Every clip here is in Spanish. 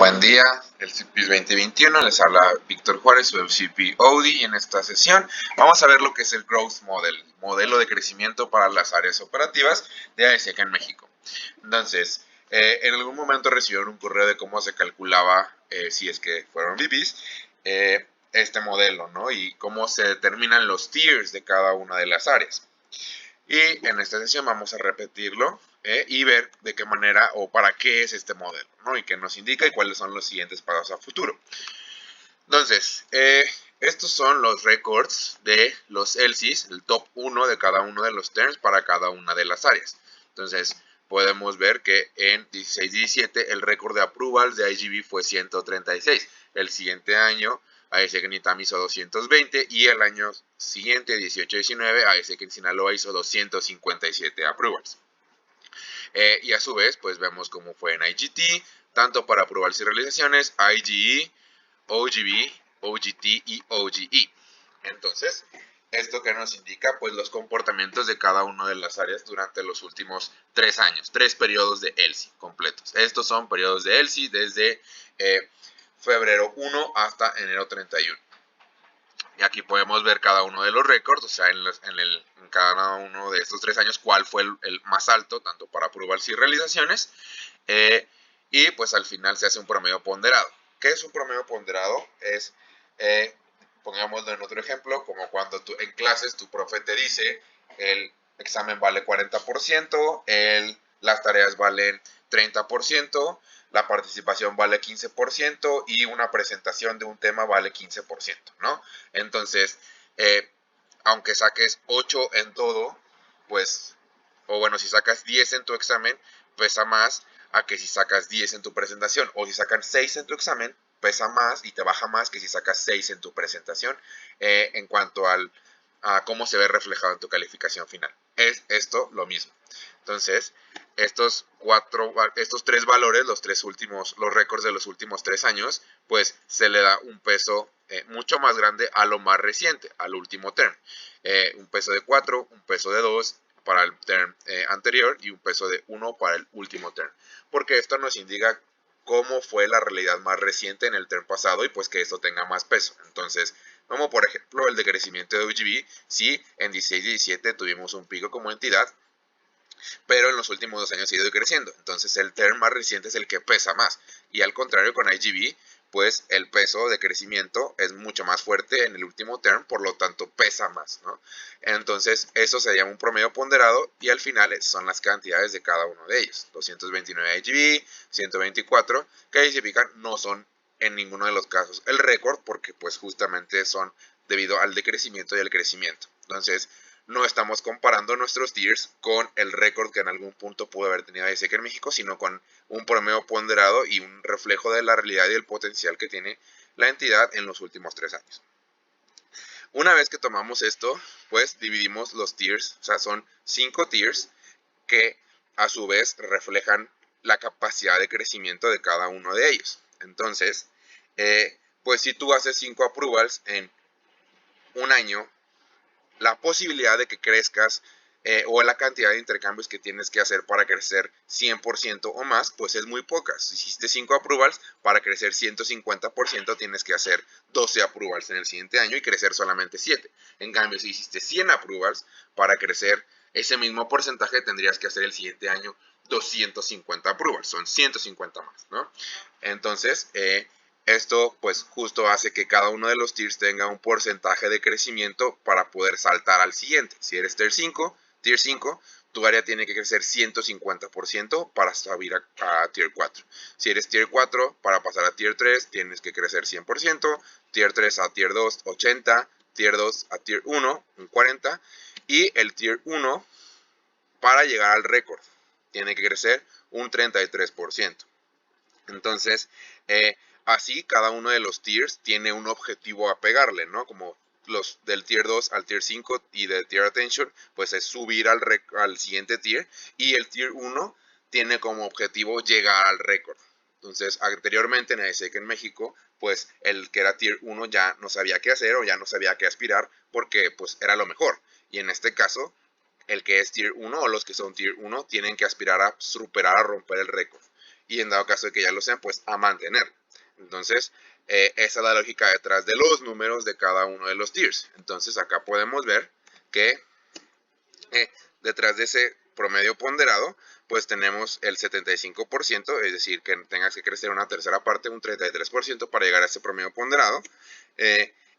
Buen día, el CIPIS 2021, les habla Víctor Juárez, su FCP OD, y en esta sesión vamos a ver lo que es el Growth Model, modelo de crecimiento para las áreas operativas de ASEC en México. Entonces, en algún momento recibieron un correo de cómo se calculaba, si es que fueron VPs, este modelo, ¿no? Y cómo se determinan los tiers de cada una de las áreas. Y en esta sesión vamos a repetirlo y ver de qué manera o para qué es este modelo, ¿no? Y qué nos indica y cuáles son los siguientes pasos a futuro. Entonces, estos son los records de los LCs, el top 1 de cada uno de los terms para cada una de las áreas. Entonces, podemos ver que en 16-17 el récord de approvals de IGB fue 136. El siguiente año ASEC en ITAM hizo 220 y el año siguiente, 18-19, ASEC en Sinaloa hizo 257 approvals. Y a su vez, pues vemos cómo fue en IGT, tanto para approvals y realizaciones, IGE, OGB, OGT y OGE. Entonces, ¿esto que nos indica? Pues los comportamientos de cada una de las áreas durante los últimos 3 años, 3 periodos de ELSI completos. Estos son periodos de ELSI desde febrero 1 hasta enero 31. Y aquí podemos ver cada uno de los récords, o sea, en cada uno de estos 3 años, cuál fue el más alto, tanto para approvals y realizaciones. Y pues al final se hace un promedio ponderado. ¿Qué es un promedio ponderado? Es, pongámoslo en otro ejemplo, como cuando en clases tu profe te dice el examen vale 40%, las tareas valen 30%, la participación vale 15% y una presentación de un tema vale 15%, ¿no? Entonces, aunque saques 8 en todo, pues, o bueno, si sacas 10 en tu examen, pesa más a que si sacas 10 en tu presentación, o si sacas 6 en tu examen, pesa más y te baja más que si sacas 6 en tu presentación, en cuanto a cómo se ve reflejado en tu calificación final. Es esto lo mismo. Entonces, estos 3 valores, los récords de los últimos 3 años, pues se le da un peso mucho más grande a lo más reciente, al último term. Un peso de 4, un peso de 2 para el term anterior y un peso de 1 para el último term. Porque esto nos indica cómo fue la realidad más reciente en el term pasado y pues que esto tenga más peso. Entonces, como por ejemplo el decrecimiento de OGB, sí, en 16 y 17 tuvimos un pico como entidad, pero en los últimos 2 años ha ido creciendo. Entonces el term más reciente es el que pesa más. Y al contrario con IGB, pues el peso de crecimiento es mucho más fuerte en el último term, por lo tanto pesa más, ¿no? Entonces eso se llama un promedio ponderado y al final son las cantidades de cada uno de ellos. 229 IGB, 124, que ahí significan no son en ninguno de los casos el récord, porque pues justamente son debido al decrecimiento y al crecimiento. Entonces, no estamos comparando nuestros tiers con el récord que en algún punto pudo haber tenido ASEC en México, sino con un promedio ponderado y un reflejo de la realidad y el potencial que tiene la entidad en los últimos 3 años. Una vez que tomamos esto, pues dividimos los tiers, o sea, son 5 tiers que a su vez reflejan la capacidad de crecimiento de cada uno de ellos. Entonces, pues si tú haces 5 approvals en un año, la posibilidad de que crezcas o la cantidad de intercambios que tienes que hacer para crecer 100% o más, pues es muy poca. Si hiciste 5 approvals, para crecer 150% tienes que hacer 12 approvals en el siguiente año y crecer solamente 7. En cambio, si hiciste 100 approvals, para crecer ese mismo porcentaje tendrías que hacer el siguiente año 250 approvals, son 150 más, ¿no? Entonces, esto pues justo hace que cada uno de los tiers tenga un porcentaje de crecimiento para poder saltar al siguiente. Si eres tier 5, tu área tiene que crecer 150% para subir a tier 4. Si eres tier 4, para pasar a tier 3 tienes que crecer 100%, tier 3 a tier 2, 80, tier 2 a tier 1, un 40, y el tier 1 para llegar al récord tiene que crecer un 33%. Entonces, así cada uno de los tiers tiene un objetivo a pegarle, ¿no? Como los del tier 2 al tier 5 y del tier attention, pues es subir al siguiente tier, y el tier 1 tiene como objetivo llegar al récord. Entonces, anteriormente en ASEC en México, pues el que era tier 1 ya no sabía qué hacer o ya no sabía qué aspirar porque pues era lo mejor. Y en este caso, el que es tier 1 o los que son tier 1 tienen que aspirar a superar, a romper el récord. y en dado caso de que ya lo sean, pues a mantenerlo. Entonces, esa es la lógica detrás de los números de cada uno de los tiers. Entonces, acá podemos ver que detrás de ese promedio ponderado, pues tenemos el 75%, es decir, que tengas que crecer una tercera parte, un 33% para llegar a ese promedio ponderado.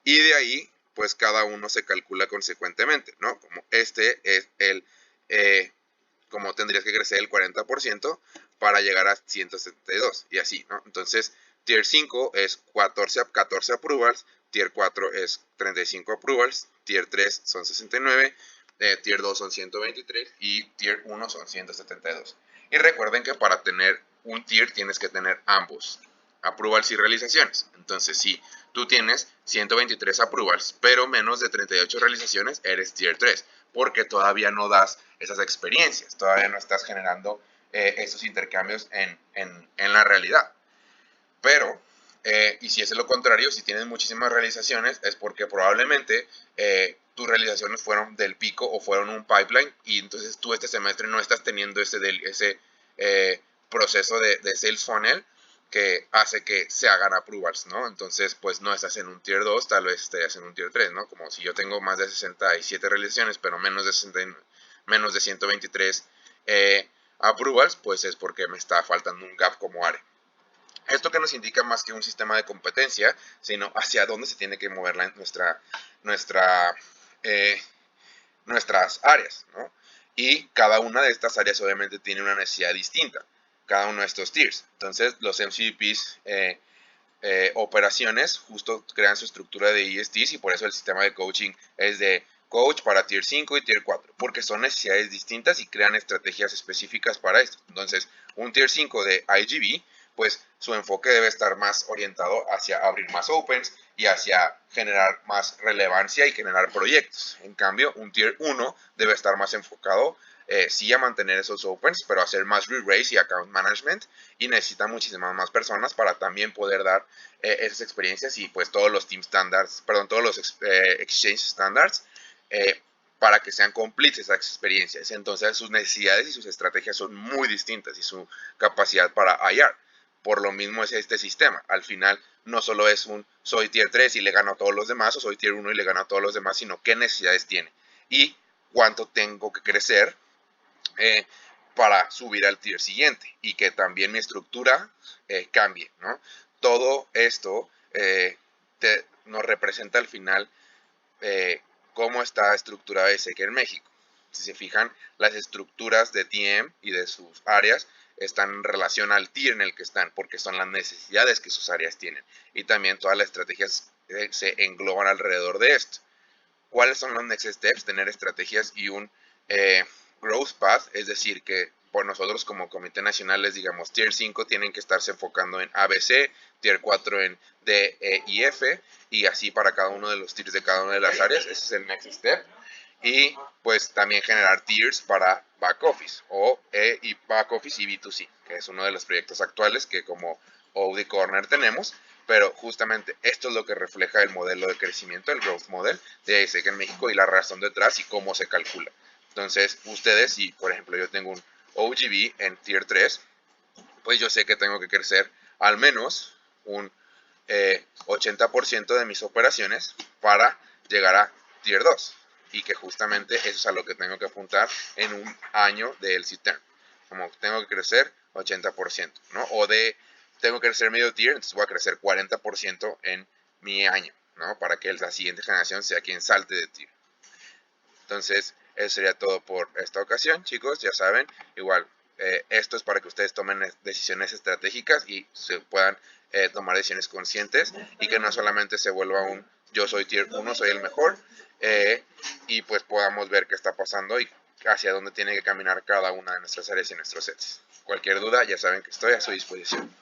Y de ahí, pues cada uno se calcula consecuentemente, ¿no? Como este es el, como tendrías que crecer el 40% para llegar a 172 y así, ¿no? Entonces, Tier 5 es 14 approvals, Tier 4 es 35 approvals, Tier 3 son 69, Tier 2 son 123 y Tier 1 son 172. Y recuerden que para tener un Tier tienes que tener ambos, approvals y realizaciones. Entonces, si tú tienes 123 approvals, pero menos de 38 realizaciones, eres Tier 3, porque todavía no das esas experiencias, todavía no estás generando esos intercambios en la realidad. Pero, y si es lo contrario, si tienes muchísimas realizaciones, es porque probablemente tus realizaciones fueron del pico o fueron un pipeline y entonces tú este semestre no estás teniendo ese proceso de sales funnel que hace que se hagan approvals, ¿no? Entonces, pues no estás en un tier 2, tal vez estés en un tier 3, ¿no? Como si yo tengo más de 67 realizaciones, pero menos de 123 approvals, pues es porque me está faltando un gap como área. Esto que nos indica más que un sistema de competencia, sino hacia dónde se tiene que mover nuestras áreas, ¿no? Y cada una de estas áreas obviamente tiene una necesidad distinta, cada uno de estos tiers. Entonces los MCVPs operaciones justo crean su estructura de ESTs y por eso el sistema de coaching es de coach para tier 5 y tier 4, porque son necesidades distintas y crean estrategias específicas para esto. Entonces, un tier 5 de IGB, pues su enfoque debe estar más orientado hacia abrir más opens y hacia generar más relevancia y generar proyectos. En cambio, un tier 1 debe estar más enfocado sí a mantener esos opens, pero hacer más re-raise y account management, y necesita muchísimas más personas para también poder dar esas experiencias y pues todos los team standards, perdón, todos los exchange standards para que sean completes esas experiencias. Entonces sus necesidades y sus estrategias son muy distintas y su capacidad para IR. Por lo mismo es este sistema. Al final no solo es un soy tier 3 y le gano a todos los demás o soy tier 1 y le gano a todos los demás, sino qué necesidades tiene y cuánto tengo que crecer para subir al tier siguiente y que también mi estructura cambie, ¿no? Todo esto nos representa al final cómo está estructurada SEC en México. Si se fijan, las estructuras de TM y de sus áreas están en relación al tier en el que están, porque son las necesidades que sus áreas tienen. Y también todas las estrategias se engloban alrededor de esto. ¿Cuáles son los next steps? Tener estrategias y un growth path, es decir, que por nosotros como Comité Nacional les digamos, Tier 5 tienen que estarse enfocando en ABC, Tier 4 en D, E y F, y así para cada uno de los tiers de cada una de las áreas. Ese es el next step. Y pues también generar tiers para back office o y back office y B2C, que es uno de los proyectos actuales que como OD Corner tenemos, pero justamente esto es lo que refleja el modelo de crecimiento, el growth model de ASEC en México y la razón detrás y cómo se calcula. Entonces, ustedes, si por ejemplo yo tengo un OGB en Tier 3, pues yo sé que tengo que crecer al menos un 80% de mis operaciones para llegar a Tier 2 y que justamente eso es a lo que tengo que apuntar en un año de LC Term. Como tengo que crecer 80%, ¿no? O tengo que crecer medio tier, entonces voy a crecer 40% en mi año, ¿no? Para que la siguiente generación sea quien salte de tier. Entonces, eso sería todo por esta ocasión, chicos. Ya saben, igual, esto es para que ustedes tomen decisiones estratégicas y se puedan tomar decisiones conscientes y que no solamente se vuelva un yo soy tier 1, soy el mejor, y pues podamos ver qué está pasando y hacia dónde tiene que caminar cada una de nuestras áreas y nuestros sets. Cualquier duda, ya saben que estoy a su disposición.